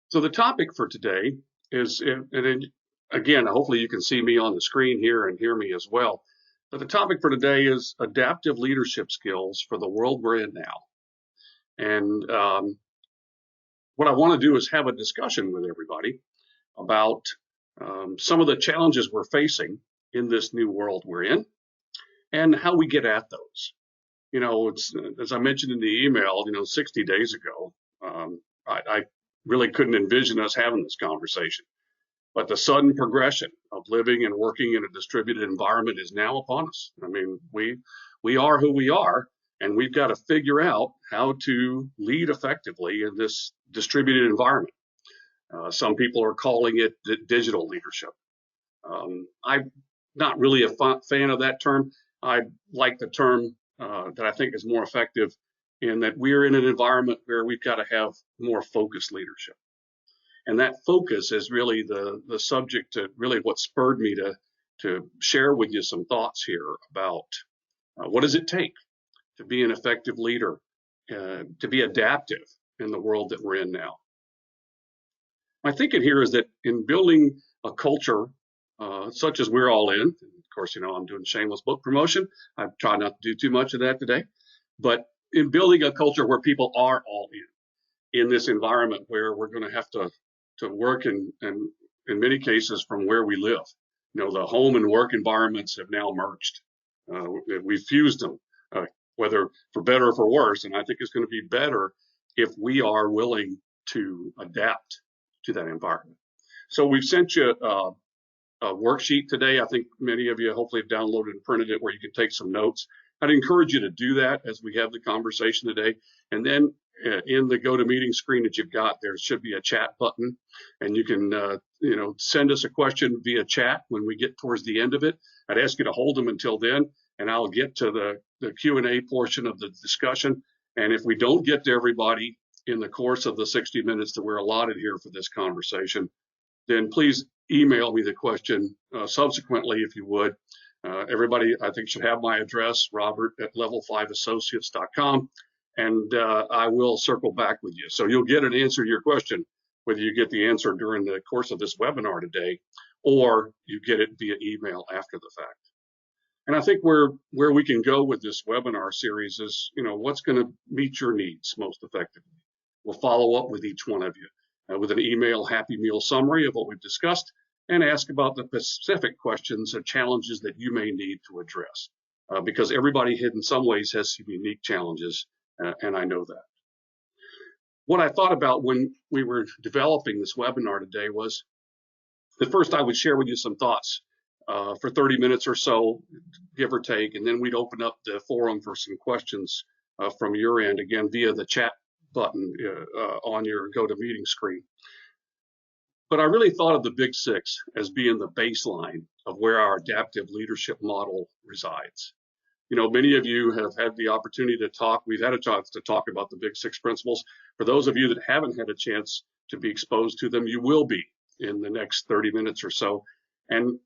So the topic for today is, again, hopefully you can see me on the screen here and hear me as well. But the topic for today is adaptive leadership skills for the world we're in now. And what I want to do is have a discussion with everybody about some of the challenges we're facing in this new world we're in and how we get at those. It's, as I mentioned in the email, 60 days ago, I really couldn't envision us having this conversation. But the sudden progression of living and working in a distributed environment is now upon us. I mean, we are who we are, and we've got to figure out how to lead effectively in this distributed environment. Some people are calling it digital leadership. I'm not really a fan of that term. I like the term that I think is more effective in that we're in an environment where we've got to have more focused leadership. And that focus is really the subject to really what spurred me to share with you some thoughts here about what does it take to be an effective leader, to be adaptive in the world that we're in now. My thinking here is that in building a culture such as we're all in, of course, I'm doing shameless book promotion. I try not to do too much of that today, but in building a culture where people are all in this environment where we're going to have to work and in many cases from where we live. The home and work environments have now merged. We've fused them, whether for better or for worse. And I think it's going to be better if we are willing to adapt to that environment. So we've sent you a worksheet today. I think many of you hopefully have downloaded and printed it where you can take some notes. I'd encourage you to do that as we have the conversation today. And then in the GoToMeeting screen that you've got, there should be a chat button, and you can, send us a question via chat when we get towards the end of it. I'd ask you to hold them until then, and I'll get to the Q&A portion of the discussion. And if we don't get to everybody in the course of the 60 minutes that we're allotted here for this conversation, then please email me the question subsequently, if you would. Everybody, I think, should have my address, robert@level5associates.com. And I will circle back with you. So you'll get an answer to your question, whether you get the answer during the course of this webinar today, or you get it via email after the fact. And I think where we can go with this webinar series is, what's going to meet your needs most effectively. We'll follow up with each one of you with an email Happy Meal summary of what we've discussed and ask about the specific questions or challenges that you may need to address. Because everybody in some ways has some unique challenges. And I know that. What I thought about when we were developing this webinar today was that first I would share with you some thoughts for 30 minutes or so, give or take, and then we'd open up the forum for some questions from your end, again, via the chat button on your GoToMeeting screen. But I really thought of the Big Six as being the baseline of where our adaptive leadership model resides. Many of you have had the opportunity to talk. We've had a chance to talk about the Big Six principles. For those of you that haven't had a chance to be exposed to them, you will be in the next 30 minutes or so, and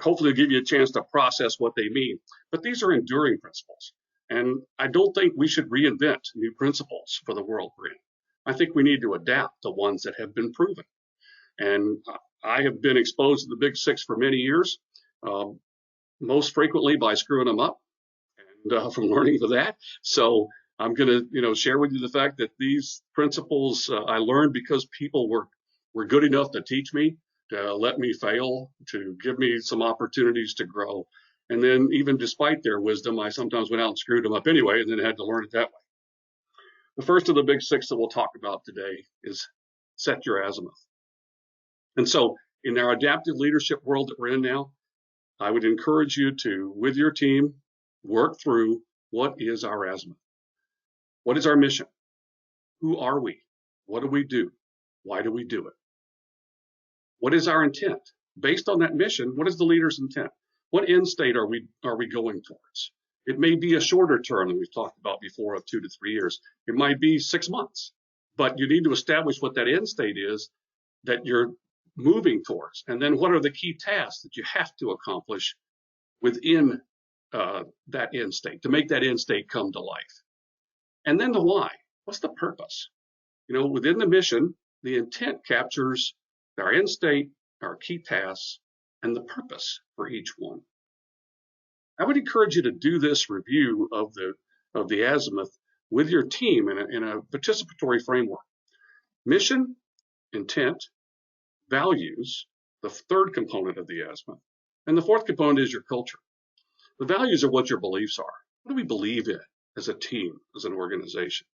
hopefully give you a chance to process what they mean. But these are enduring principles, and I don't think we should reinvent new principles for the world we're in. I think we need to adapt the ones that have been proven. And I have been exposed to the Big Six for many years, most frequently by screwing them up. From learning for that. So I'm going to, share with you the fact that these principles I learned because people were good enough to teach me, to let me fail, to give me some opportunities to grow. And then even despite their wisdom, I sometimes went out and screwed them up anyway, and then had to learn it that way. The first of the Big Six that we'll talk about today is set your azimuth. And so in our adaptive leadership world that we're in now, I would encourage you to, with your team, work through what is our azimuth. What is our mission? Who are we? What do we do? Why do we do it? What is our intent? Based on that mission, what is the leader's intent? What end state are we going towards? It may be a shorter term than we've talked about before of 2 to 3 years. It might be 6 months, but you need to establish what that end state is that you're moving towards. And then what are the key tasks that you have to accomplish within that end state to make that end state come to life. And then the why. What's the purpose? Within the mission, the intent captures our end state, our key tasks, and the purpose for each one. I would encourage you to do this review of the azimuth with your team in a participatory framework. Mission, intent, values, the third component of the azimuth, and the fourth component is your culture. The values are what your beliefs are. What do we believe in as a team, as an organization?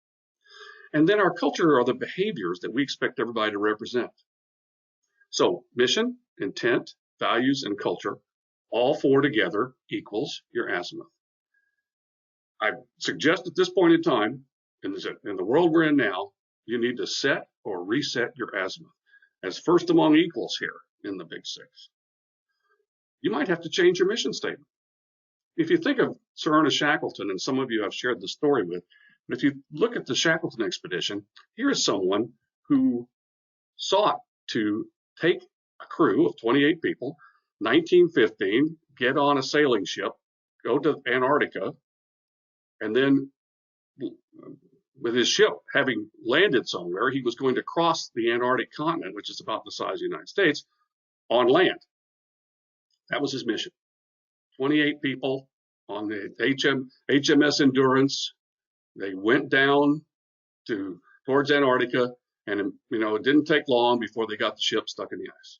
And then our culture are the behaviors that we expect everybody to represent. So mission, intent, values, and culture, all four together equals your azimuth. I suggest at this point in time, in the world we're in now, you need to set or reset your azimuth as first among equals here in the Big Six. You might have to change your mission statement. If you think of Sir Ernest Shackleton, and some of you I've shared the story with, but if you look at the Shackleton expedition, here is someone who sought to take a crew of 28 people, 1915, get on a sailing ship, go to Antarctica, and then with his ship having landed somewhere, he was going to cross the Antarctic continent, which is about the size of the United States, on land. That was his mission. 28 people on the HMS Endurance. They went down towards Antarctica, and it didn't take long before they got the ship stuck in the ice.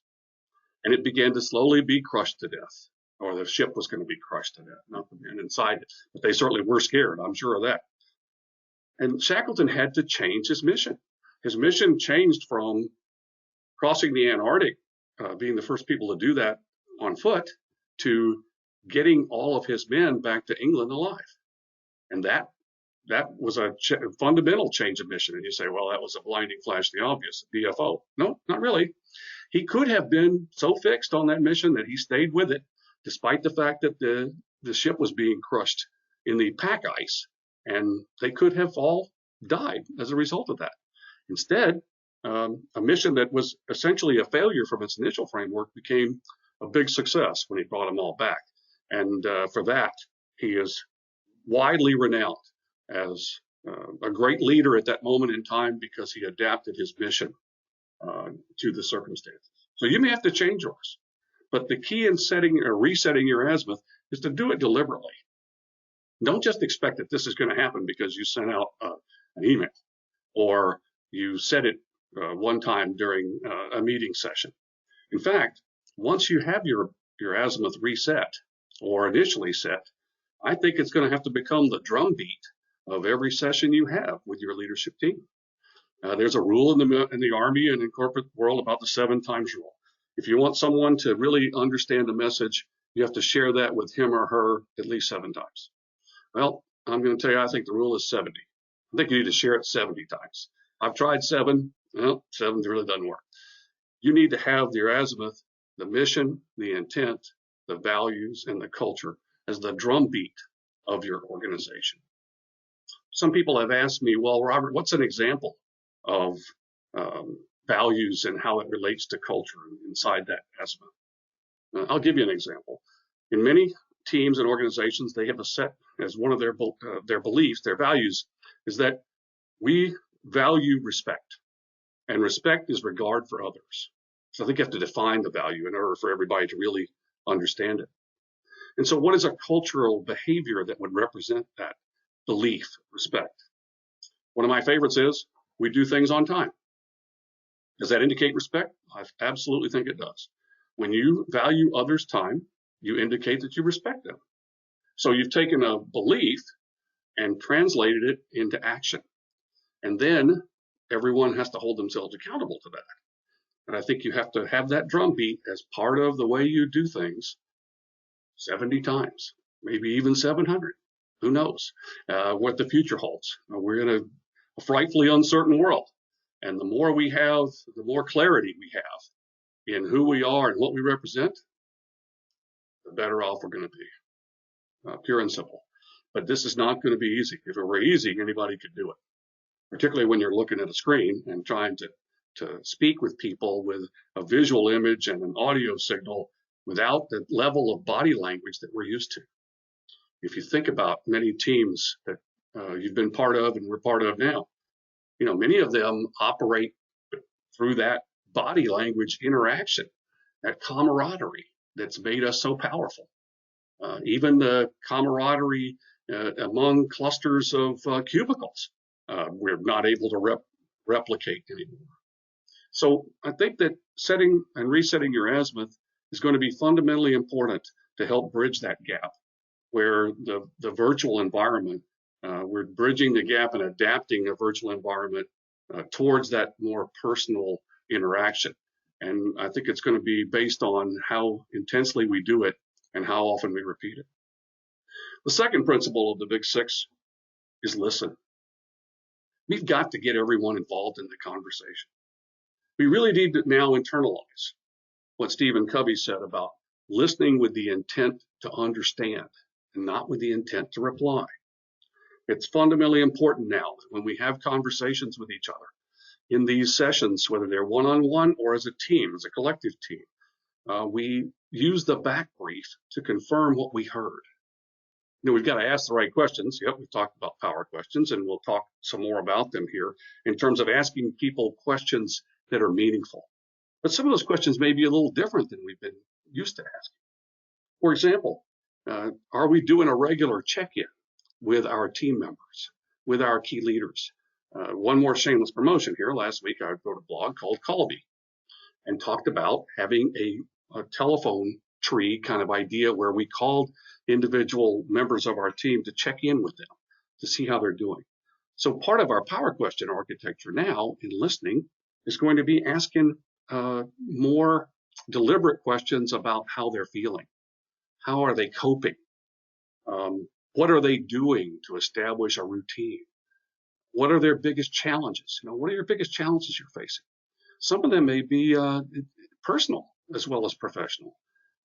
And it began to slowly be crushed to death, or the ship was going to be crushed to death, not the men inside it. But they certainly were scared, I'm sure of that. And Shackleton had to change his mission. His mission changed from crossing the Antarctic, being the first people to do that on foot, to getting all of his men back to England alive. And that was a fundamental change of mission. And you say, well, that was a blinding flash of the obvious, BFO. No, not really. He could have been so fixed on that mission that he stayed with it, despite the fact that the ship was being crushed in the pack ice, and they could have all died as a result of that. Instead, a mission that was essentially a failure from its initial framework became a big success when he brought them all back. And for that, he is widely renowned as a great leader at that moment in time because he adapted his mission to the circumstances. So you may have to change yours, but the key in setting or resetting your azimuth is to do it deliberately. Don't just expect that this is going to happen because you sent out an email or you said it one time during a meeting session. In fact, once you have your azimuth reset or initially set, I think it's going to have to become the drumbeat of every session you have with your leadership team. There's a rule in the Army and in corporate world about the 7 times rule. If you want someone to really understand the message, you have to share that with him or her at least 7 times. Well, I'm going to tell you, I think the rule is 70. I think you need to share it 70 times. I've tried 7. Well, 7 really doesn't work. You need to have your azimuth, the mission, the intent, the values, and the culture as the drumbeat of your organization. Some people have asked me, well, Robert, what's an example of values and how it relates to culture inside that azimuth? I'll give you an example. In many teams and organizations, they have a set as one of their beliefs, their values, is that we value respect, and respect is regard for others. So I think you have to define the value in order for everybody to really understand it. And so what is a cultural behavior that would represent that belief, respect? One of my favorites is we do things on time. Does that indicate respect? I absolutely think it does. When you value others' time, you indicate that you respect them. So you've taken a belief and translated it into action. And then everyone has to hold themselves accountable to that. And I think you have to have that drumbeat as part of the way you do things 70 times, maybe even 700. Who knows what the future holds? We're in a frightfully uncertain world. And the more we have, the more clarity we have in who we are and what we represent, the better off we're going to be. Pure and simple. But this is not going to be easy. If it were easy, anybody could do it, particularly when you're looking at a screen and trying to speak with people with a visual image and an audio signal without the level of body language that we're used to. If you think about many teams that you've been part of and we're part of now, many of them operate through that body language interaction, that camaraderie that's made us so powerful. Even the camaraderie among clusters of cubicles, we're not able to replicate anymore. So I think that setting and resetting your azimuth is going to be fundamentally important to help bridge that gap, where the virtual environment, we're bridging the gap and adapting a virtual environment towards that more personal interaction. And I think it's going to be based on how intensely we do it and how often we repeat it. The second principle of the Big Six is listen. We've got to get everyone involved in the conversation. We really need to now internalize what Stephen Covey said about listening with the intent to understand and not with the intent to reply. It's fundamentally important now that when we have conversations with each other in these sessions, whether they're one-on-one or as a team, as a collective team, we use the back brief to confirm what we heard. We've got to ask the right questions. Yep, we've talked about power questions, and we'll talk some more about them here in terms of asking people questions that are meaningful. But some of those questions may be a little different than we've been used to asking. For example, are we doing a regular check-in with our team members, with our key leaders? One more shameless promotion here. Last week, I wrote a blog called Colby and talked about having a telephone tree kind of idea where we called individual members of our team to check in with them to see how they're doing. So part of our power question architecture now in listening is going to be asking more deliberate questions about how they're feeling. How are they coping? What are they doing to establish a routine? What are their biggest challenges? What are your biggest challenges you're facing? Some of them may be personal as well as professional.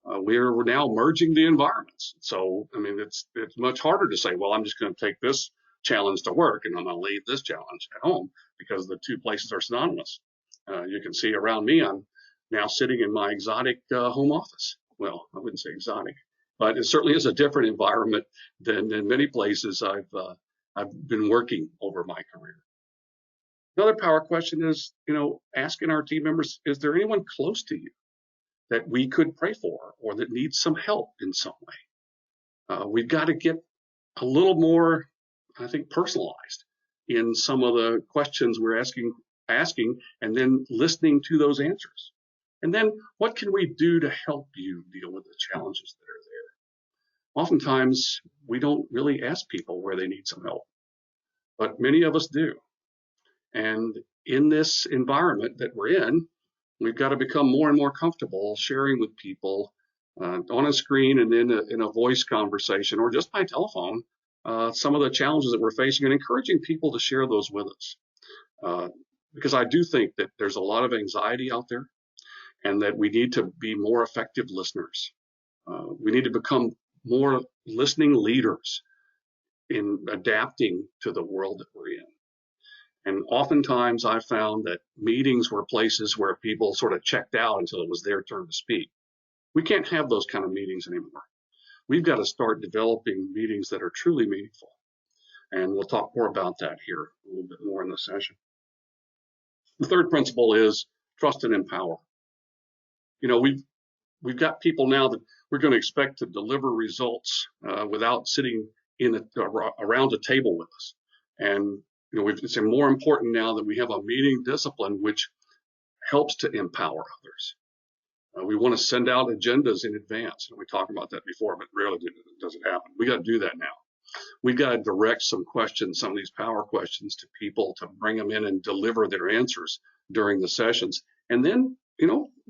We're now merging the environments. So, it's much harder to say, well, I'm just going to take this challenge to work and I'm going to leave this challenge at home because the two places are synonymous. You can see around me, I'm now sitting in my exotic home office. Well, I wouldn't say exotic, but it certainly is a different environment than in many places I've been working over my career. Another power question is, asking our team members, is there anyone close to you that we could pray for or that needs some help in some way? We've got to get a little more, I think, personalized in some of the questions we're asking and then listening to those answers. And then what can we do to help you deal with the challenges that are there? Oftentimes, we don't really ask people where they need some help, but many of us do. And in this environment that we're in, we've got to become more and more comfortable sharing with people on a screen and in a voice conversation or just by telephone some of the challenges that we're facing and encouraging people to share those with us. Because I do think that there's a lot of anxiety out there and that we need to be more effective listeners. We need to become more listening leaders in adapting to the world that we're in. And oftentimes I found that meetings were places where people sort of checked out until it was their turn to speak. We can't have those kind of meetings anymore. We've got to start developing meetings that are truly meaningful. And we'll talk more about that here a little bit more in the session. The third principle is trust and empower. We've got people now that we're going to expect to deliver results without sitting around a table with us. And it's more important now that we have a meeting discipline which helps to empower others. We want to send out agendas in advance. We talked about that before, but rarely does it happen. We got to do that now. We've got to direct some questions, some of these power questions to people to bring them in and deliver their answers during the sessions. And then,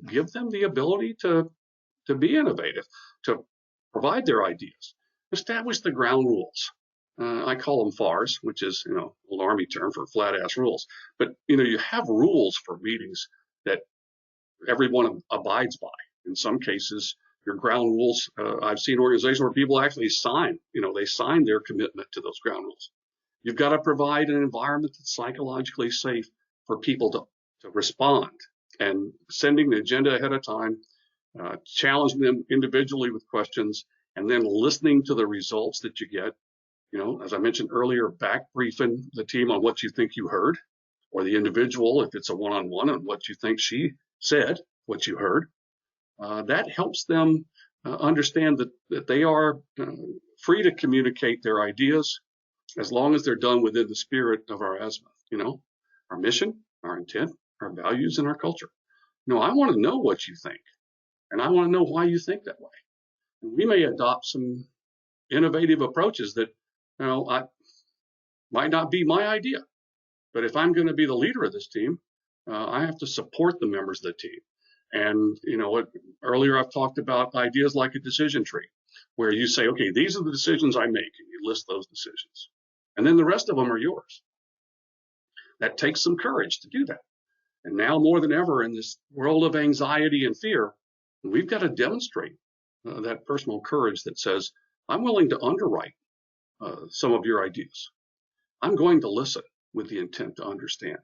give them the ability to be innovative, to provide their ideas, establish the ground rules. I call them FARs, which is, an Army term for flat ass rules. But, you have rules for meetings that everyone abides by. In some cases, your ground rules, I've seen organizations where people actually sign, they sign their commitment to those ground rules. You've got to provide an environment that's psychologically safe for people to respond, and sending the agenda ahead of time, challenging them individually with questions, and then listening to the results that you get. As I mentioned earlier, back briefing the team on what you think you heard or the individual, if it's a one-on-one, on what you think she said, what you heard. That helps them understand that they are free to communicate their ideas as long as they're done within the spirit of our azimuth, our mission, our intent, our values, and our culture. I want to know what you think, and I want to know why you think that way. And we may adopt some innovative approaches that, I might not be my idea, but if I'm going to be the leader of this team, I have to support the members of the team. And earlier I've talked about ideas like a decision tree, where you say, okay, these are the decisions I make, and you list those decisions, and then the rest of them are yours. That takes some courage to do that. And now more than ever in this world of anxiety and fear, we've got to demonstrate that personal courage that says, I'm willing to underwrite some of your ideas. I'm going to listen with the intent to understand.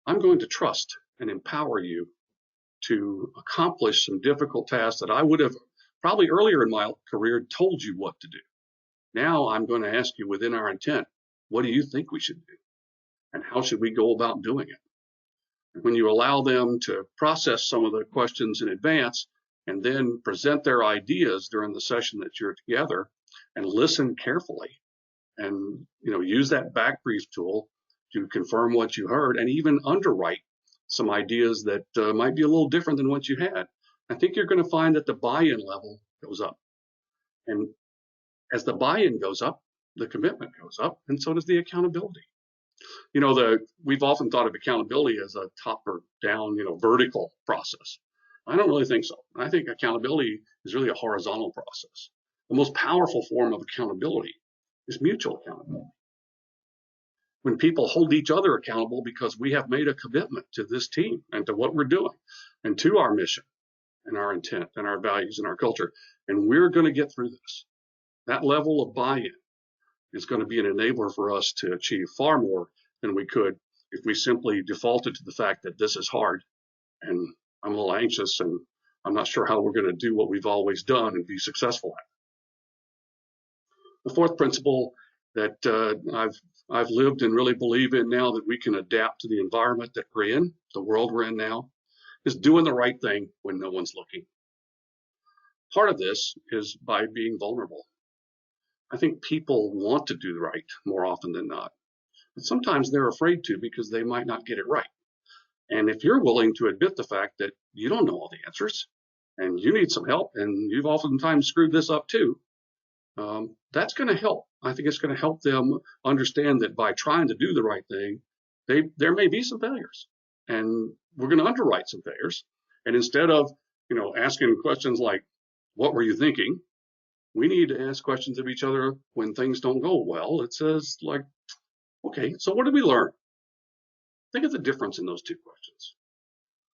I'm going to trust and empower you to accomplish some difficult tasks that I would have probably earlier in my career told you what to do. Now I'm going to ask you within our intent, what do you think we should do? And how should we go about doing it? And when you allow them to process some of the questions in advance and then present their ideas during the session that you're together and listen carefully and use that back brief tool to confirm what you heard and even underwrite some ideas that might be a little different than what you had, I think you're going to find that the buy-in level goes up. And as the buy-in goes up, the commitment goes up, and so does the accountability. We've often thought of accountability as a top or down, vertical process. I don't really think so. I think accountability is really a horizontal process. The most powerful form of accountability is mutual accountability. When people hold each other accountable because we have made a commitment to this team and to what we're doing and to our mission and our intent and our values and our culture, and we're going to get through this. That level of buy-in is going to be an enabler for us to achieve far more than we could if we simply defaulted to the fact that this is hard and I'm a little anxious and I'm not sure how we're going to do what we've always done and be successful at. The fourth principle that I've lived and really believe in now, that we can adapt to the environment that we're in, the world we're in now, is doing the right thing when no one's looking. Part of this is by being vulnerable. I think people want to do right more often than not, but sometimes they're afraid to because they might not get it right. And if you're willing to admit the fact that you don't know all the answers and you need some help and you've oftentimes screwed this up too, that's going to help. I think it's going to help them understand that by trying to do the right thing, there may be some failures, and we're going to underwrite some failures. And instead of asking questions like, "What were you thinking?" we need to ask questions of each other when things don't go well. It says like, "Okay, so what did we learn?" Think of the difference in those two questions.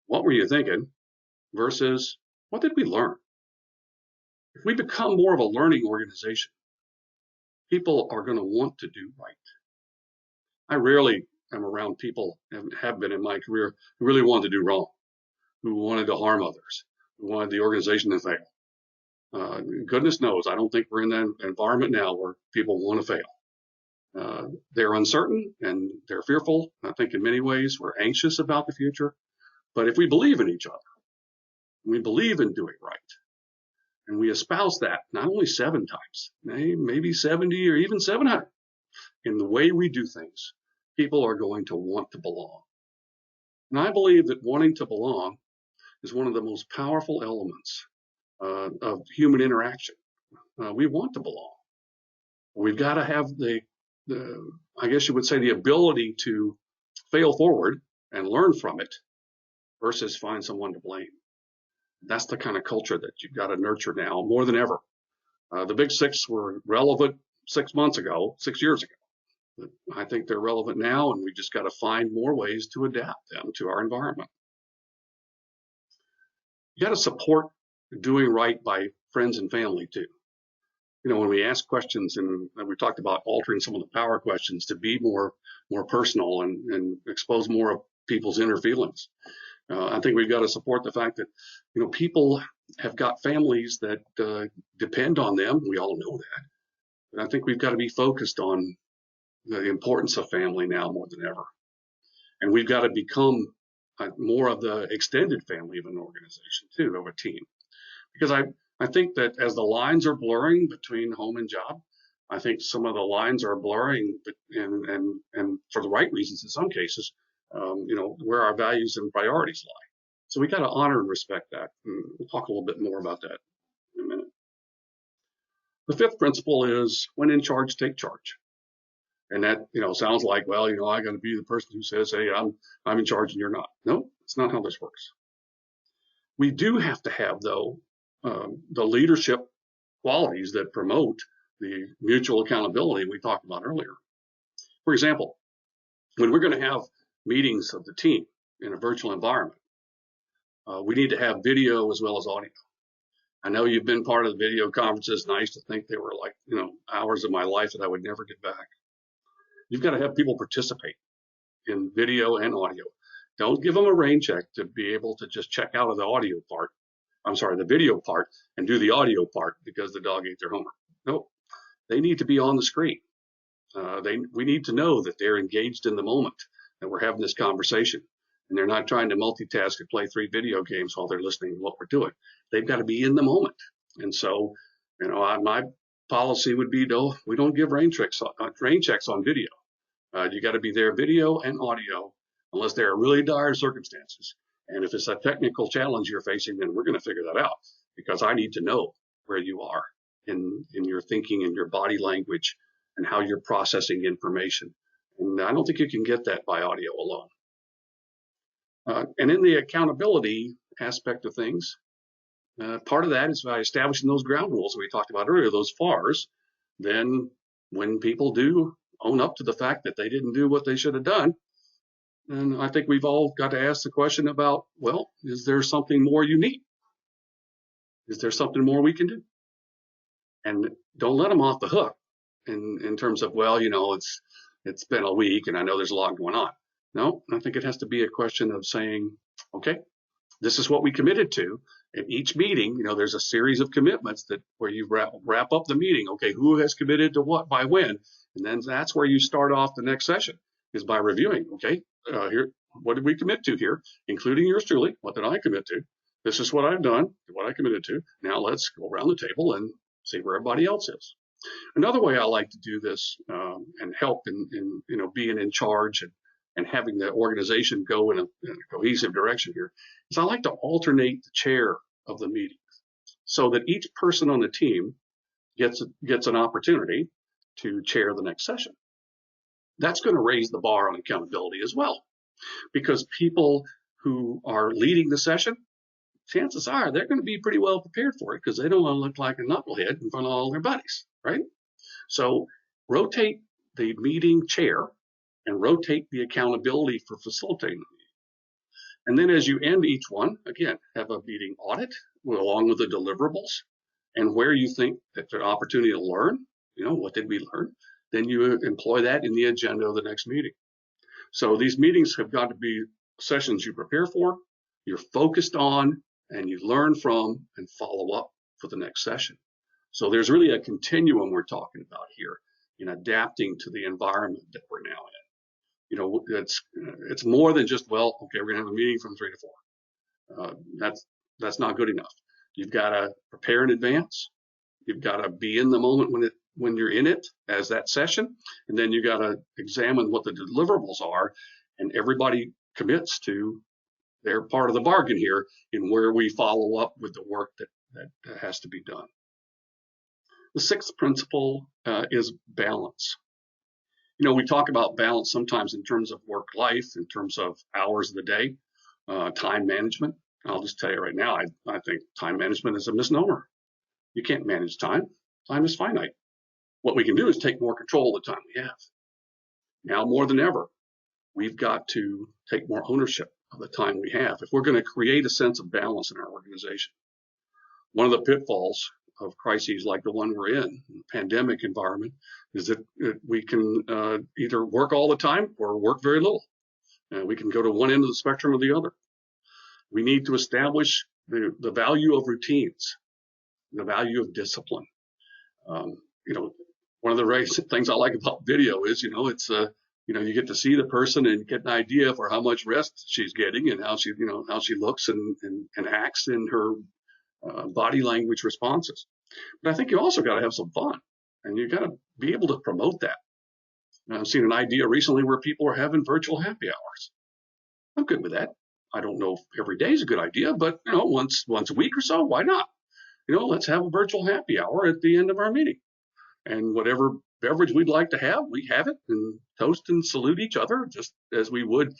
What were you thinking versus what did we learn? If we become more of a learning organization, people are going to want to do right. I rarely am around people, and have been in my career, who really wanted to do wrong, who wanted to harm others, who wanted the organization to fail. Goodness knows, I don't think we're in that environment now where people want to fail. They're uncertain and they're fearful. I think in many ways we're anxious about the future. But if we believe in each other, we believe in doing right, and we espouse that not only 7 times, maybe 70 or even 700 in the way we do things, people are going to want to belong. And I believe that wanting to belong is one of the most powerful elements of human interaction. We want to belong. We've got to have I guess you would say, the ability to fail forward and learn from it versus find someone to blame. That's the kind of culture that you've got to nurture now more than ever. The big 6 were relevant 6 months ago, 6 years ago. But I think they're relevant now, and we just got to find more ways to adapt them to our environment. You got to support doing right by friends and family too. When we ask questions, and we talked about altering some of the power questions to be more personal and expose more of people's inner feelings. I think we've got to support the fact that, people have got families that depend on them. We all know that. But I think we've got to be focused on the importance of family now more than ever. And we've got to become more of the extended family of an organization too, of a team. Because I think that as the lines are blurring between home and job, I think some of the lines are blurring, and for the right reasons in some cases, where our values and priorities lie. So we got to honor and respect that. And we'll talk a little bit more about that in a minute. The fifth principle is when in charge, take charge. And that, sounds like, well, I got to be the person who says, hey, I'm in charge and you're not. No, it's not how this works. We do have to have, though, the leadership qualities that promote the mutual accountability we talked about earlier. For example, when we're going to have meetings of the team in a virtual environment, we need to have video as well as audio. I know you've been part of the video conferences, and I used to think they were like, hours of my life that I would never get back. You've got to have people participate in video and audio. Don't give them a rain check to be able to just check out of the the video part, and do the audio part because the dog ate their homework. Nope, they need to be on the screen. We need to know that they're engaged in the moment, that we're having this conversation, and they're not trying to multitask and play 3 video games while they're listening to what we're doing. They've got to be in the moment. And so, my policy would be, no, we don't give rain checks on video. You got to be there video and audio, unless there are really dire circumstances. And if it's a technical challenge you're facing, then we're going to figure that out, because I need to know where you are in your thinking and your body language and how you're processing information. And I don't think you can get that by audio alone. And in the accountability aspect of things, part of that is by establishing those ground rules we talked about earlier, those FARs. Then when people do own up to the fact that they didn't do what they should have done, and I think we've all got to ask the question about, well, is there something more you need? Is there something more we can do? And don't let them off the hook in terms of, well, it's been a week and I know there's a lot going on. No, I think it has to be a question of saying, okay, this is what we committed to. At each meeting, there's a series of commitments where you wrap up the meeting. Okay, who has committed to what by when? And then that's where you start off the next session, is by reviewing. Okay, here, what did we commit to here, including yours truly? What did I commit to? This is what I've done, what I committed to. Now let's go around the table and see where everybody else is. Another way I like to do this and help in being in charge and having the organization go in a cohesive direction here is I like to alternate the chair of the meeting so that each person on the team gets an opportunity to chair the next session. That's going to raise the bar on accountability as well, because people who are leading the session, chances are they're going to be pretty well prepared for it, because they don't want to look like a knucklehead in front of all their buddies, right? So rotate the meeting chair and rotate the accountability for facilitating the meeting. And then as you end each one, again, have a meeting audit along with the deliverables and where you think that there's an opportunity to learn, what did we learn? Then you employ that in the agenda of the next meeting. So these meetings have got to be sessions you prepare for, you're focused on, and you learn from and follow up for the next session. So there's really a continuum we're talking about here in adapting to the environment that we're now in. It's more than just, well, okay, we're gonna have a meeting from 3 to 4. That's not good enough. You've got to prepare in advance. You've got to be in the moment when you're in it as that session, and then you got to examine what the deliverables are, and everybody commits to their part of the bargain here in where we follow up with the work that has to be done. The sixth principle is balance. We talk about balance sometimes in terms of work life, in terms of hours of the day, time management. I'll just tell you right now, I think time management is a misnomer. You can't manage time. Time is finite. What we can do is take more control of the time we have. Now more than ever, we've got to take more ownership of the time we have if we're going to create a sense of balance in our organization. One of the pitfalls of crises like the one we're in, the pandemic environment, is that we can either work all the time or work very little. We can go to one end of the spectrum or the other. We need to establish the value of routines, the value of discipline. One of the things I like about video is, it's You get to see the person and get an idea for how much rest she's getting and how how she looks and acts in her body language responses. But I think you also got to have some fun, and you got to be able to promote that. I've seen an idea recently where people are having virtual happy hours. I'm good with that. I don't know if every day is a good idea, but once a week or so, why not? Let's have a virtual happy hour at the end of our meeting, and whatever beverage we'd like to have, we have it, and toast and salute each other just as we would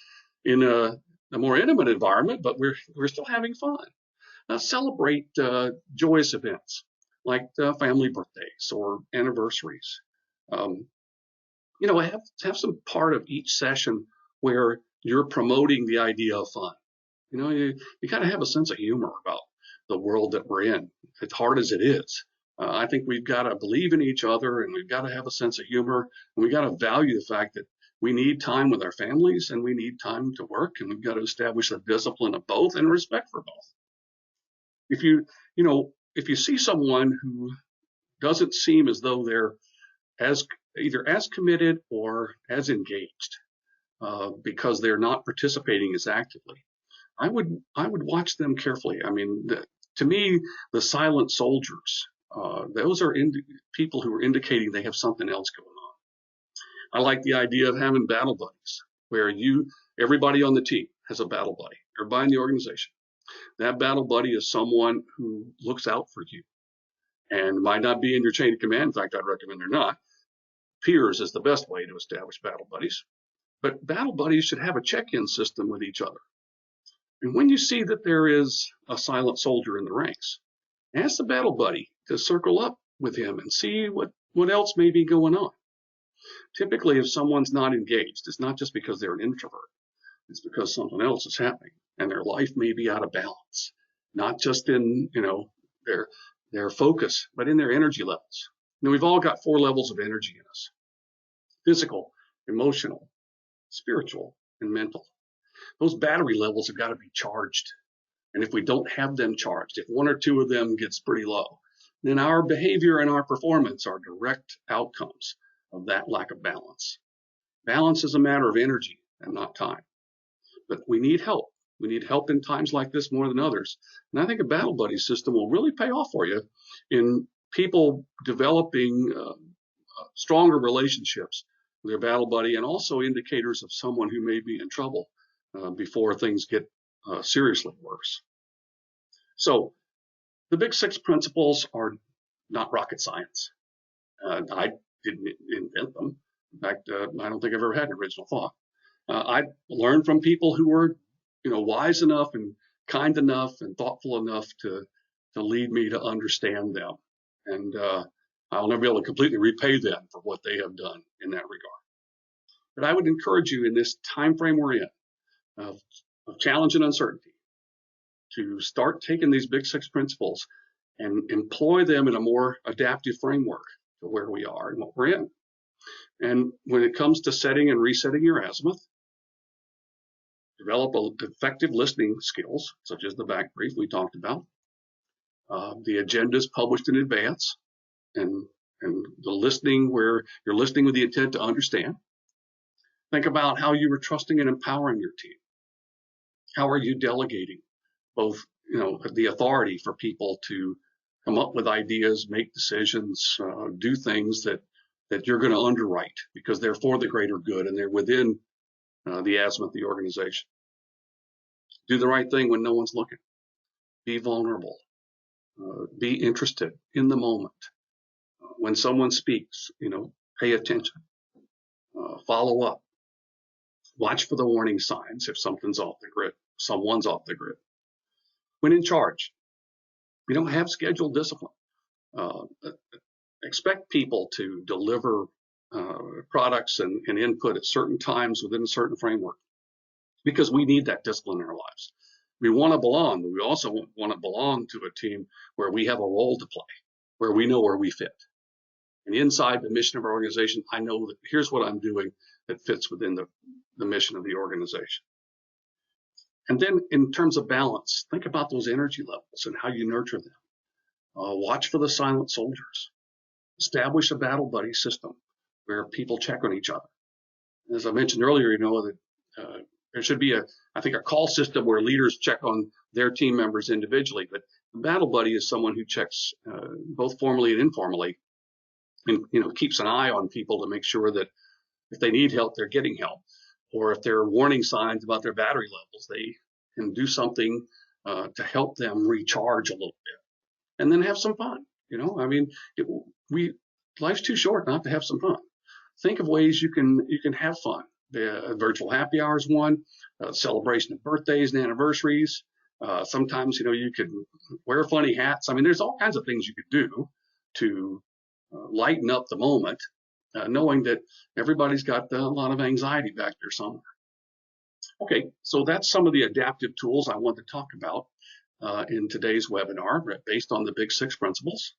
in a more intimate environment. But we're still having fun. Celebrate joyous events like family birthdays or anniversaries. Have some part of each session where you're promoting the idea of fun. You got to have a sense of humor about the world that we're in, as hard as it is. I think we've got to believe in each other, and we've got to have a sense of humor, and we've got to value the fact that we need time with our families and we need time to work, and we've got to establish a discipline of both and respect for both. If you see someone who doesn't seem as though they're either as committed or as engaged because they're not participating as actively, I would watch them carefully. I mean, to me, the silent soldiers, those are people who are indicating they have something else going on. I like the idea of having battle buddies, where everybody on the team has a battle buddy, everybody in the organization. That battle buddy is someone who looks out for you and might not be in your chain of command. In fact, I'd recommend they're not. Peers is the best way to establish battle buddies. But battle buddies should have a check-in system with each other. And when you see that there is a silent soldier in the ranks, ask the battle buddy to circle up with him and see what else may be going on. Typically, if someone's not engaged, it's not just because they're an introvert. It's because something else is happening, and their life may be out of balance, not just in their focus, but in their energy levels. We've all got 4 levels of energy in us: physical, emotional, spiritual, and mental. Those battery levels have got to be charged. And if we don't have them charged, if 1 or 2 of them gets pretty low, then our behavior and our performance are direct outcomes of that lack of balance. Balance is a matter of energy and not time. But we need help. We need help in times like this more than others. And I think a battle buddy system will really pay off for you in people developing stronger relationships with their battle buddy, and also indicators of someone who may be in trouble before things get seriously worse. So the big 6 principles are not rocket science. I didn't invent them. In fact, I don't think I've ever had an original thought. I learned from people who were, wise enough and kind enough and thoughtful enough to lead me to understand them. And I'll never be able to completely repay them for what they have done in that regard. But I would encourage you in this time frame we're in of challenge and uncertainty to start taking these big 6 principles and employ them in a more adaptive framework to where we are and what we're in. And when it comes to setting and resetting your azimuth, develop effective listening skills, such as the back brief we talked about, the agendas published in advance, and the listening where you're listening with the intent to understand. Think about how you are trusting and empowering your team. How are you delegating both, the authority for people to come up with ideas, make decisions, do things that you're going to underwrite because they're for the greater good and they're within the azimuth of the organization. Do the right thing when no one's looking. Be vulnerable. Be interested in the moment. When someone speaks, pay attention. Follow up. Watch for the warning signs if someone's off the grid. When in charge, have scheduled discipline. Expect people to deliver products and input at certain times within a certain framework, because we need that discipline in our lives. We want to belong, but we also want to belong to a team where we have a role to play, where we know where we fit. And inside the mission of our organization, I know that here's what I'm doing that fits within the mission of the organization. And then in terms of balance, think about those energy levels and how you nurture them. Watch for the silent soldiers. Establish a battle buddy system where people check on each other. As I mentioned earlier, that there should be I think, a call system where leaders check on their team members individually. But the battle buddy is someone who checks both formally and informally, and keeps an eye on people to make sure that if they need help, they're getting help, or if there are warning signs about their battery levels, they can do something to help them recharge a little bit, and then have some fun. I mean, life's too short not to have some fun. Think of ways you can have fun. The virtual happy hour is one. Celebration of birthdays and anniversaries. Sometimes you could wear funny hats. I mean, there's all kinds of things you could do to lighten up the moment, knowing that everybody's got a lot of anxiety back there somewhere. Okay, so that's some of the adaptive tools I want to talk about in today's webinar based on the Big Six principles.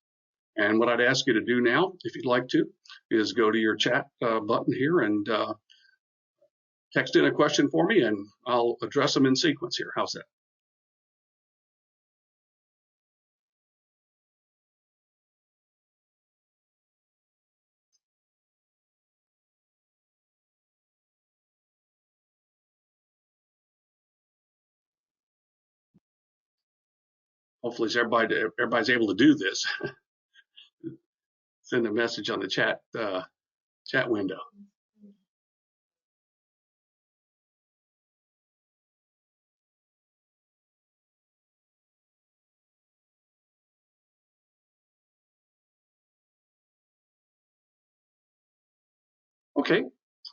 And what I'd ask you to do now, if you'd like to, is go to your chat button here and text in a question for me, and I'll address them in sequence here. How's that? Hopefully everybody's able to do this. Send a message on the chat window. Okay,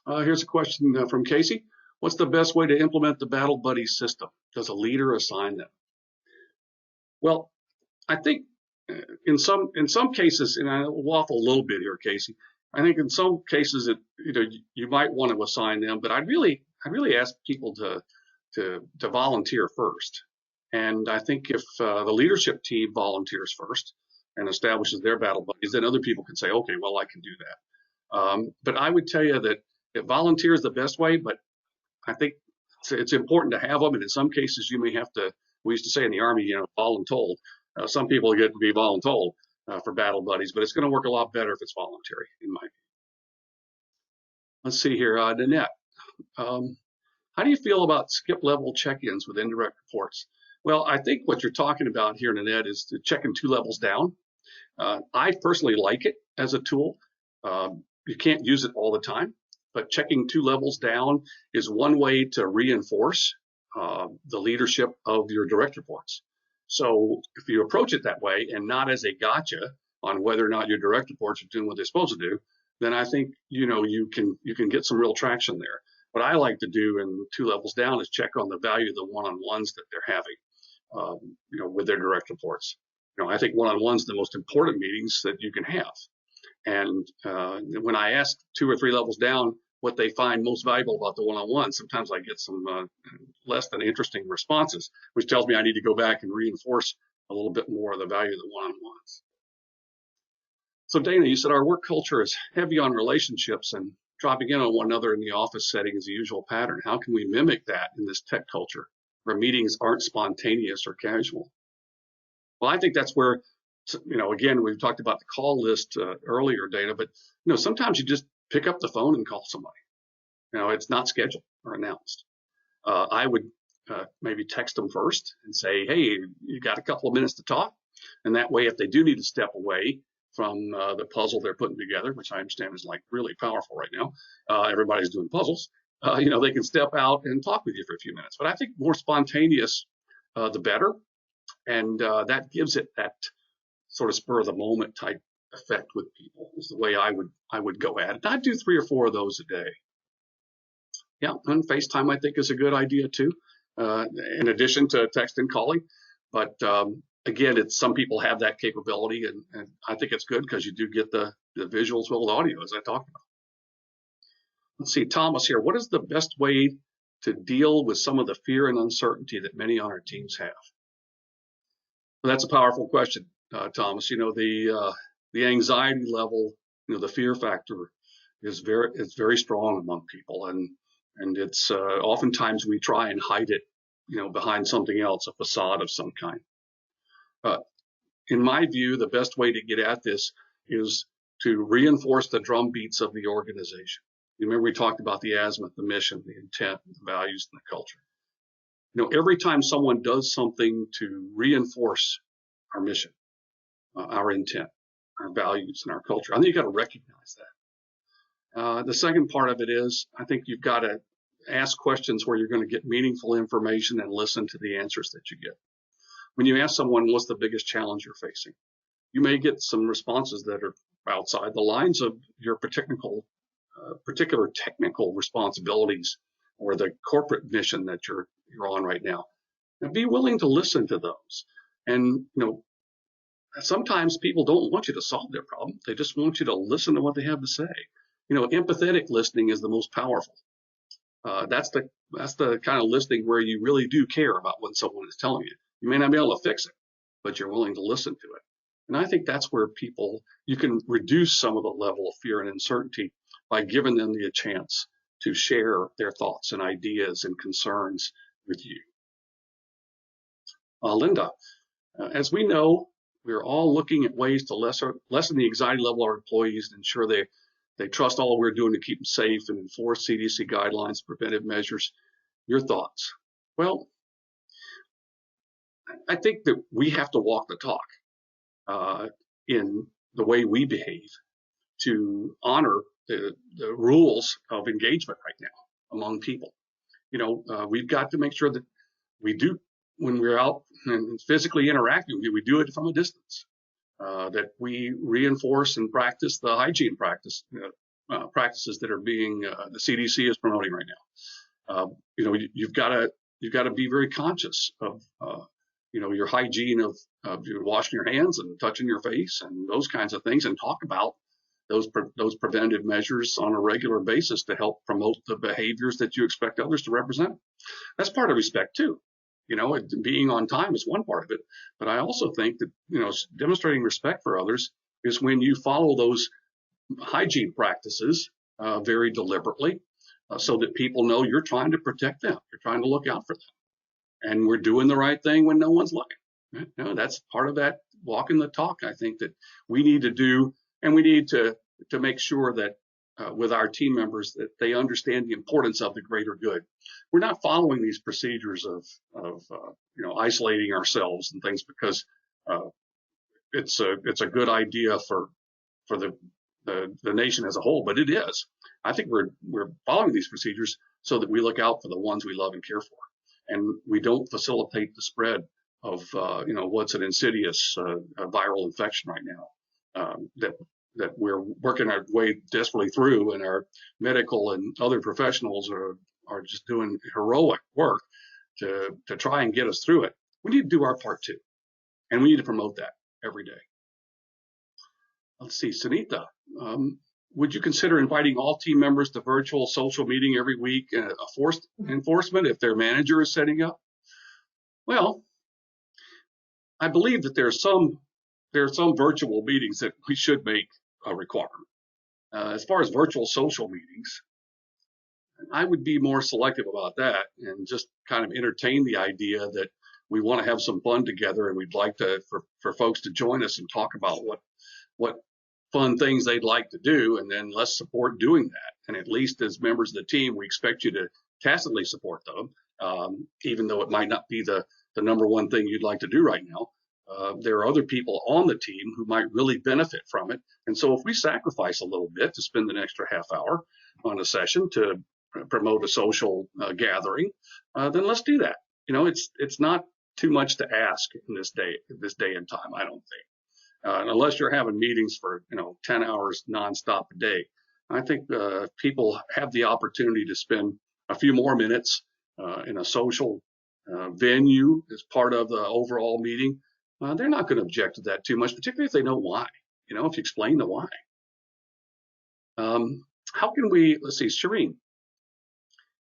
here's a question from Casey. What's the best way to implement the Battle Buddy system? Does a leader assign them? Well, I think in some cases, and I will waffle a little bit here, Casey. I think in some cases you might want to assign them, but I'd really ask people to volunteer first. And I think if the leadership team volunteers first and establishes their battle buddies, then other people can say, okay, well, I can do that. But I would tell you that volunteer is the best way, but I think it's important to have them. And in some cases, you may have to, we used to say in the Army, voluntold. Some people get to be voluntold for battle buddies, but it's going to work a lot better if it's voluntary, in my view. Let's see here, Nanette. How do you feel about skip level check-ins with indirect reports? Well, I think what you're talking about here, Nanette, is to checking 2 levels down. I personally like it as a tool. You can't use it all the time, but checking 2 levels down is one way to reinforce the leadership of your direct reports. So if you approach it that way and not as a gotcha on whether or not your direct reports are doing what they're supposed to do, then I think you can get some real traction there. What I like to do in 2 levels down is check on the value of the one-on-ones that they're having, with their direct reports. I think one-on-ones are the most important meetings that you can have. And when I ask 2 or 3 levels down what they find most valuable about the one-on-one, sometimes I get some less than interesting responses, which tells me I need to go back and reinforce a little bit more of the value of the one-on-ones. So Dana, you said our work culture is heavy on relationships, and dropping in on one another in the office setting is the usual pattern. How can we mimic that in this tech culture where meetings aren't spontaneous or casual? Well, I think that's where, again, we've talked about the call list earlier, Dana, but sometimes you just pick up the phone and call somebody. It's not scheduled or announced. I would maybe text them first and say, hey, you got a couple of minutes to talk? And that way, if they do need to step away from the puzzle they're putting together, which I understand is like really powerful right now, everybody's doing puzzles, they can step out and talk with you for a few minutes. But I think more spontaneous, the better. And that gives it that sort of spur of the moment type effect with people is the way I would go at it. I'd do 3 or 4 of those a day. Yeah, and FaceTime I think is a good idea too, in addition to text and calling. But again, some people have that capability, and I think it's good because you do get the visuals with audio, as I talked about. Let's see, Thomas here. What is the best way to deal with some of the fear and uncertainty that many on our teams have? Well, that's a powerful question, Thomas. The anxiety level, the fear factor is very strong among people, and it's oftentimes we try and hide it, behind something else, a facade of some kind. In my view, the best way to get at this is to reinforce the drum beats of the organization. You remember we talked about the azimuth, the mission, the intent, the values, and the culture. Every time someone does something to reinforce our mission, our intent, our values, and our culture, I think you got to recognize that. The second part of it is, I think you've got to ask questions where you're going to get meaningful information and listen to the answers that you get. When you ask someone, what's the biggest challenge you're facing? You may get some responses that are outside the lines of your particular technical responsibilities or the corporate mission that you're on right now. And be willing to listen to those. And sometimes people don't want you to solve their problem. They just want you to listen to what they have to say. Empathetic listening is the most powerful. That's the kind of listening where you really do care about what someone is telling you. You may not be able to fix it, but you're willing to listen to it. And I think that's where you can reduce some of the level of fear and uncertainty by giving them the chance to share their thoughts and ideas and concerns with you. Linda, as we know, we're all looking at ways to lessen the anxiety level of our employees and ensure they trust all we're doing to keep them safe and enforce CDC guidelines, preventive measures. Your thoughts? Well, I think that we have to walk the talk in the way we behave to honor the rules of engagement right now among people. We've got to make sure that we do, when we're out and physically interacting, we do it from a distance, that we reinforce and practice the hygiene practices that are being, the CDC is promoting right now. You've got to be very conscious of, your hygiene of washing your hands and touching your face and those kinds of things, and talk about those preventative measures on a regular basis to help promote the behaviors that you expect others to represent. That's part of respect too. Being on time is one part of it, but I also think that, demonstrating respect for others is when you follow those hygiene practices very deliberately, so that people know you're trying to protect them, you're trying to look out for them, and we're doing the right thing when no one's looking. That's part of that walking the talk, I think, that we need to do, and we need to make sure that with our team members that they understand the importance of the greater good. We're not following these procedures of isolating ourselves and things because it's a good idea for the nation as a whole, but it is. I think we're following these procedures so that we look out for the ones we love and care for, and we don't facilitate the spread of what's an insidious viral infection right now that we're working our way desperately through, and our medical and other professionals are just doing heroic work to try and get us through it. We need to do our part too, and we need to promote that every day. Let's see, Sunita, would you consider inviting all team members to virtual social meeting every week, a forced enforcement if their manager is setting up? Well, I believe that there are some virtual meetings that we should make a requirement. As far as virtual social meetings, I would be more selective about that and just kind of entertain the idea that we want to have some fun together, and we'd like for folks to join us and talk about what fun things they'd like to do, and then let's support doing that. And at least as members of the team, we expect you to tacitly support them, even though it might not be the number one thing you'd like to do right now. There are other people on the team who might really benefit from it. And so if we sacrifice a little bit to spend an extra half hour on a session to promote a social gathering, then let's do that. It's not too much to ask in this day and time, I don't think. Unless you're having meetings for 10 hours nonstop a day, I think people have the opportunity to spend a few more minutes in a social venue as part of the overall meeting. They're not going to object to that too much, particularly if they know why. If you explain the why. How can we? Let's see, Shireen.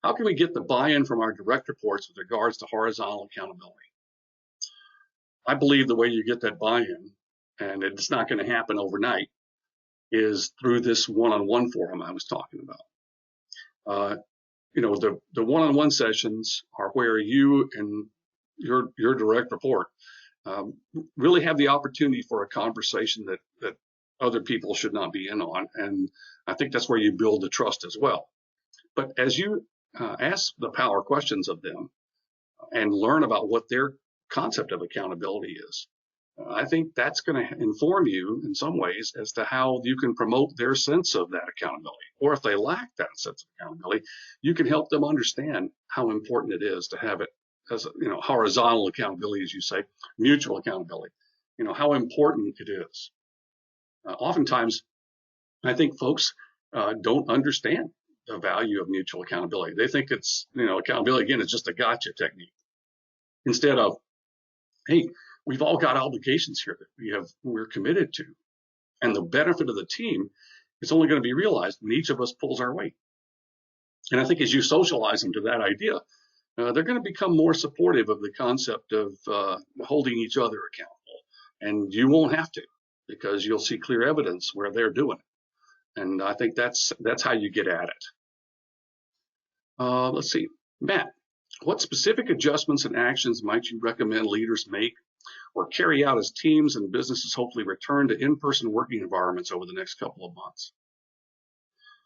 How can we get the buy-in from our direct reports with regards to horizontal accountability? I believe the way you get that buy-in, and it's not going to happen overnight, is through this one-on-one forum I was talking about. The one-on-one sessions are where you and your direct report really have the opportunity for a conversation that other people should not be in on. And I think that's where you build the trust as well. But as you ask the power questions of them and learn about what their concept of accountability is, I think that's going to inform you in some ways as to how you can promote their sense of that accountability. Or if they lack that sense of accountability, you can help them understand how important it is to have it as, horizontal accountability, as you say, mutual accountability, how important it is. Oftentimes, I think folks don't understand the value of mutual accountability. They think it's, accountability, again, is just a gotcha technique. Instead of, hey, we've all got obligations here that we're committed to. And the benefit of the team is only going to be realized when each of us pulls our weight. And I think as you socialize them to that idea, they're going to become more supportive of the concept of holding each other accountable. And you won't have to, because you'll see clear evidence where they're doing it. And I think that's how you get at it. Let's see, Matt, what specific adjustments and actions might you recommend leaders make or carry out as teams and businesses hopefully return to in-person working environments over the next couple of months?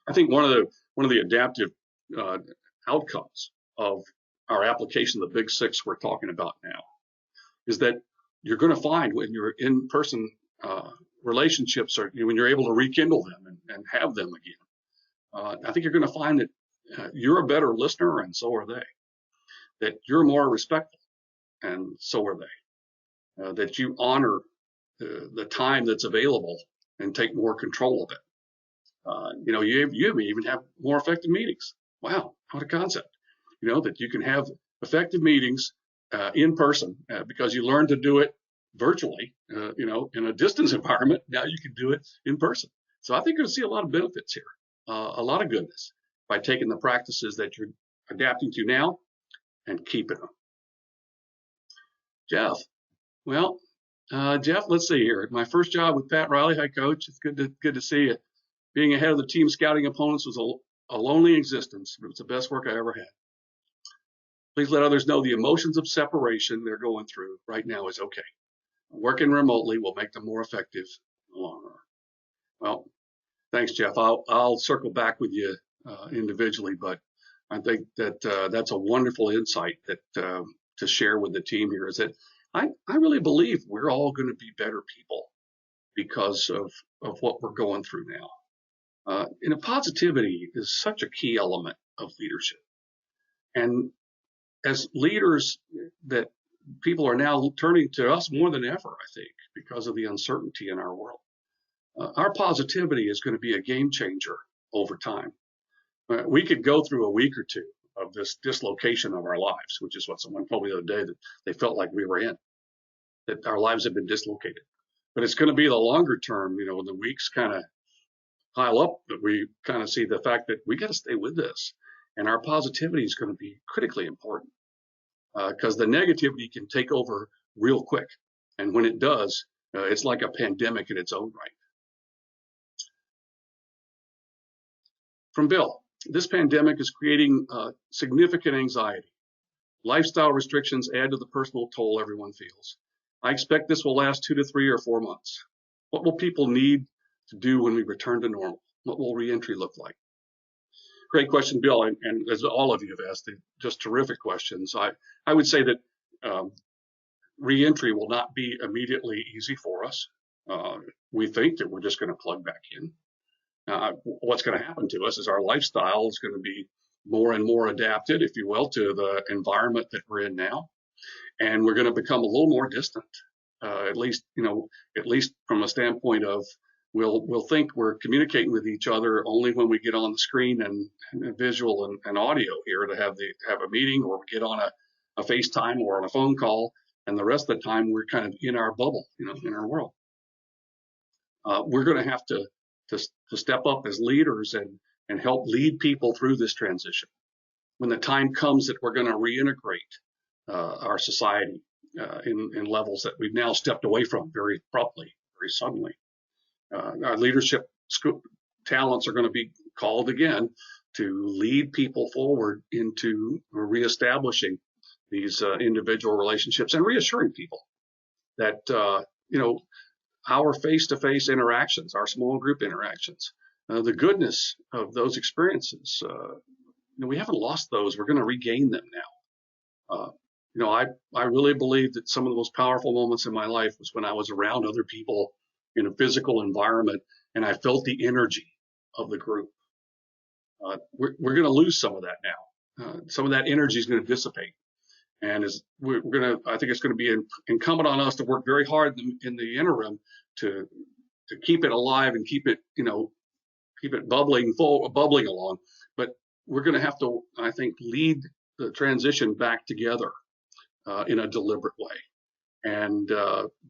I think one of the adaptive outcomes of our application, the Big Six we're talking about now, is that you're going to find when you're in-person relationships, or when you're able to rekindle them and have them again, I think you're going to find that you're a better listener, and so are they. That you're more respectful, and so are they. That you honor the time that's available and take more control of it. You may even have more effective meetings. Wow, what a concept. That you can have effective meetings in person because you learn to do it virtually, in a distance environment. Now you can do it in person. So I think you're going to see a lot of benefits here, a lot of goodness by taking the practices that you're adapting to now and keeping them. Jeff, well, Jeff, let's see here. My first job with Pat Riley, hi coach. It's good to see you. Being ahead of the team scouting opponents was a lonely existence, but it's the best work I ever had. Please let others know the emotions of separation they're going through right now is okay. Working remotely will make them more effective in the long run. Well, thanks, Jeff. I'll circle back with you individually, but I think that that's a wonderful insight that to share with the team here, is that I really believe we're all going to be better people because of what we're going through now. Positivity is such a key element of leadership. And as leaders, that people are now turning to us more than ever, I think, because of the uncertainty in our world. Our positivity is going to be a game changer over time. We could go through a week or two of this dislocation of our lives, which is what someone told me the other day, that they felt like we were in, that our lives have been dislocated. But it's going to be the longer term, when the weeks kind of pile up, that we kind of see the fact that we got to stay with this. And our positivity is going to be critically important, because the negativity can take over real quick. And when it does, it's like a pandemic in its own right. From Bill, this pandemic is creating significant anxiety. Lifestyle restrictions add to the personal toll everyone feels. I expect this will last 2 to 3 or 4 months. What will people need to do when we return to normal? What will reentry look like? Great question, Bill, and as all of you have asked, just terrific questions. I would say that reentry will not be immediately easy for us. We think that we're just going to plug back in. What's going to happen to us is our lifestyle is going to be more and more adapted, if you will, to the environment that we're in now, and we're going to become a little more distant. At least from a standpoint of we'll think we're communicating with each other only when we get on the screen and visual and audio here to have a meeting, or we get on a FaceTime or on a phone call, and the rest of the time we're kind of in our bubble, in our world. We're going to have to step up as leaders and help lead people through this transition. When the time comes that we're going to reintegrate our society in levels that we've now stepped away from very abruptly, very suddenly. Our leadership talents are going to be called again to lead people forward into reestablishing these individual relationships and reassuring people that, our face-to-face interactions, our small group interactions, the goodness of those experiences. We haven't lost those. We're going to regain them now. I really believe that some of the most powerful moments in my life was when I was around other people in a physical environment and I felt the energy of the group. We're going to lose some of that now. Some of that energy is going to dissipate. And I think it's going to be incumbent on us to work very hard in the interim to keep it alive and keep it bubbling along. But we're going to have to, I think, lead the transition back together in a deliberate way and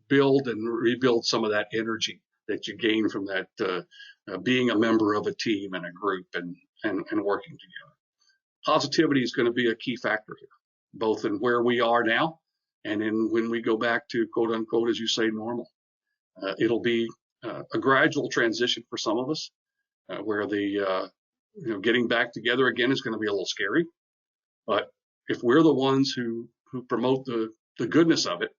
build and rebuild some of that energy that you gain from that being a member of a team and a group and working together. Positivity is going to be a key factor here, both in where we are now and in when we go back to quote unquote, as you say, normal. It'll be a gradual transition for some of us, where the getting back together again is going to be a little scary. But if we're the ones who promote the goodness of it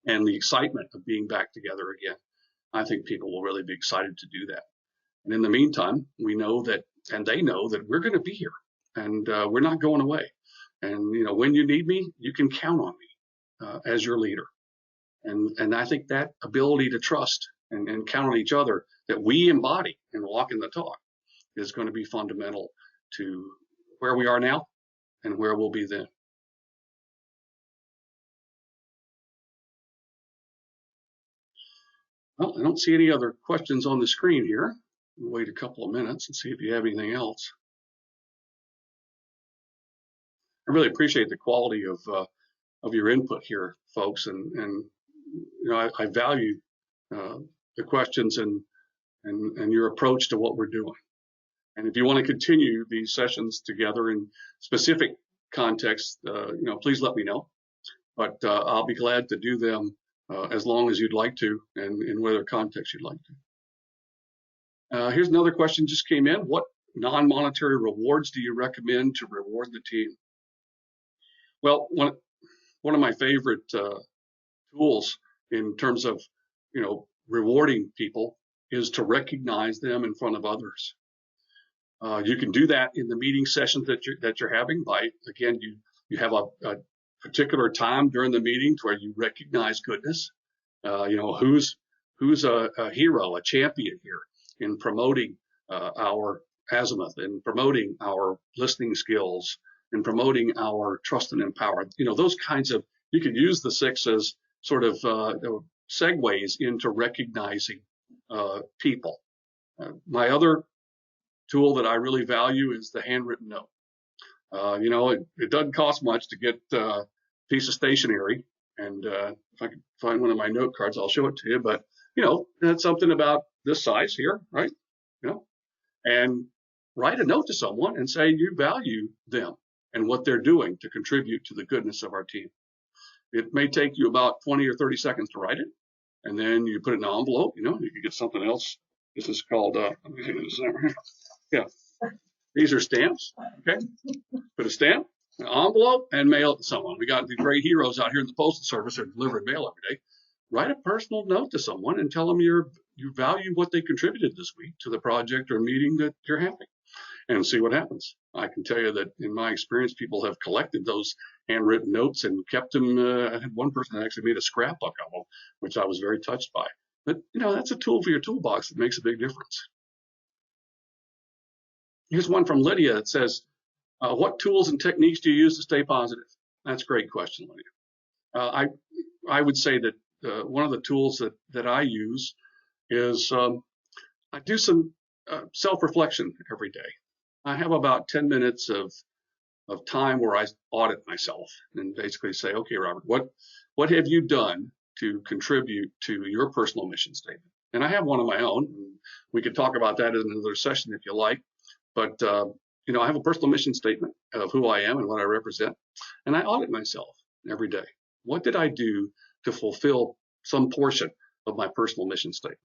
and the excitement of being back together again, I think people will really be excited to do that. And in the meantime, we know that, and they know that we're going to be here, and we're not going away. And when you need me, you can count on me as your leader. And I think that ability to trust and count on each other that we embody in walking the talk is going to be fundamental to where we are now and where we'll be then. Well, I don't see any other questions on the screen here. We'll wait a couple of minutes and see if you have anything else. I really appreciate the quality of your input here, folks, and I value the questions and your approach to what we're doing. And if you want to continue these sessions together in specific contexts, please let me know. But I'll be glad to do them as long as you'd like to, and in whatever context you'd like to. Here's another question just came in. What non-monetary rewards do you recommend to reward the team? Well, one of my favorite tools in terms of rewarding people is to recognize them in front of others. You can do that in the meeting sessions that you're having by, again, you have a particular time during the meeting where you recognize goodness. Who's a hero, a champion here in promoting our azimuth, in promoting our listening skills, in promoting our trust and empower. Those kinds of, you can use the 6 as sort of segues into recognizing people. My other tool that I really value is the handwritten note. It doesn't cost much to get a piece of stationery, and if I can find one of my note cards, I'll show it to you. But that's something about this size here, right? And write a note to someone and say you value them and what they're doing to contribute to the goodness of our team. It may take you about 20 or 30 seconds to write it, and then you put it in an envelope. You can get something else. This is called yeah. These are stamps. Okay, put a stamp, an envelope, and mail it to someone. We got the great heroes out here in the Postal Service that deliver mail every day. Write a personal note to someone and tell them you value what they contributed this week to the project or meeting that you're having, and see what happens. I can tell you that in my experience, people have collected those handwritten notes and kept them. I had one person that actually made a scrapbook of them, which I was very touched by. But that's a tool for your toolbox that makes a big difference. Here's one from Lydia that says, what tools and techniques do you use to stay positive? That's a great question, Lydia. I would say that one of the tools that I use is I do some self-reflection every day. I have about 10 minutes of time where I audit myself and basically say, okay, Robert, what have you done to contribute to your personal mission statement? And I have one of my own. We could talk about that in another session if you like. But I have a personal mission statement of who I am and what I represent, and I audit myself every day. What did I do to fulfill some portion of my personal mission statement?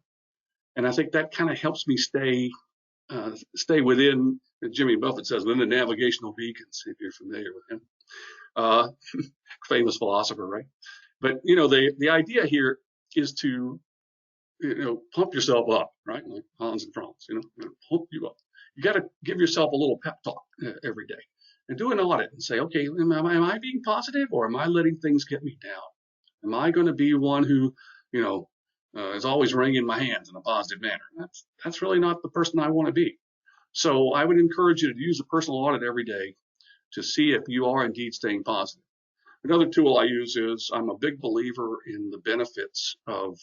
And I think that kind of helps me stay within, Jimmy Buffett says, within the navigational beacons, if you're familiar with him. Famous philosopher, right? But the idea here is to pump yourself up, right? Like Hans and Franz, pump you up. You got to give yourself a little pep talk every day and do an audit and say, okay, am I being positive or am I letting things get me down? Am I going to be one who, is always wringing my hands in a positive manner? That's really not the person I want to be. So I would encourage you to use a personal audit every day to see if you are indeed staying positive. Another tool I use is I'm a big believer in the benefits of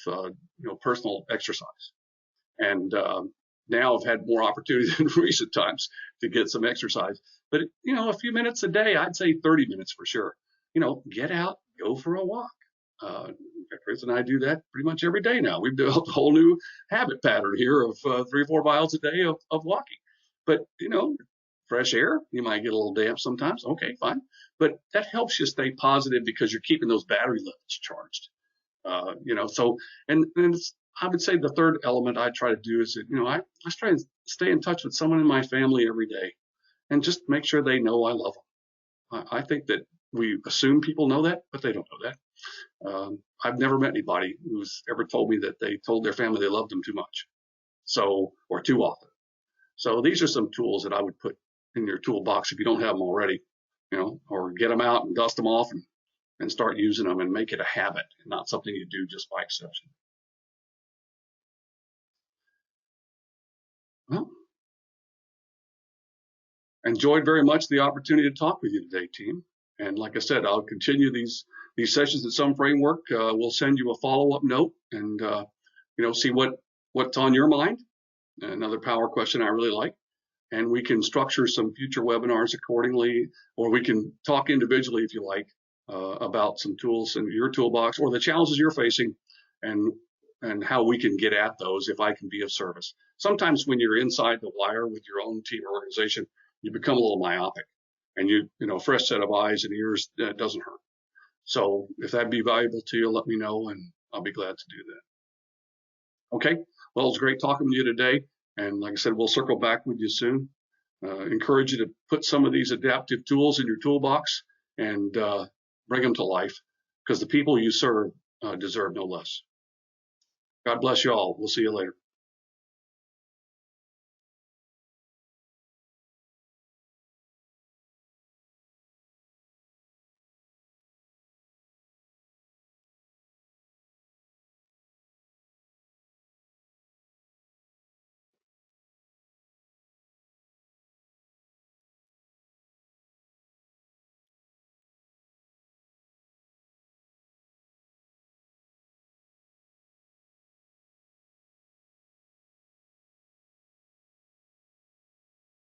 personal exercise, and now I've had more opportunity in recent times to get some exercise. But a few minutes a day, I'd say 30 minutes for sure. Get out, go for a walk. Chris and I do that pretty much every day now. We've developed a whole new habit pattern here of 3 or 4 miles a day of walking. But fresh air, you might get a little damp sometimes. Okay, fine. But that helps you stay positive because you're keeping those battery levels charged. So, and I would say the third element I try to do is that, I try and stay in touch with someone in my family every day and just make sure they know I love them. I think that we assume people know that, but they don't know that. I've never met anybody who's ever told me that they told their family they loved them too much, or too often. So these are some tools that I would put in your toolbox if you don't have them already, or get them out and dust them off and start using them and make it a habit and not something you do just by exception. Well, enjoyed very much the opportunity to talk with you today, team. And like I said, I'll continue these sessions at some framework. We'll send you a follow-up note and see what's on your mind. Another power question I really like. And we can structure some future webinars accordingly, or we can talk individually if you like about some tools in your toolbox or the challenges you're facing and how we can get at those if I can be of service. Sometimes when you're inside the wire with your own team or organization, you become a little myopic and a fresh set of eyes and ears doesn't hurt. So if that'd be valuable to you, let me know and I'll be glad to do that. Okay, well, it was great talking with you today. And like I said, we'll circle back with you soon. Encourage you to put some of these adaptive tools in your toolbox and bring them to life because the people you serve deserve no less. God bless you all. We'll see you later.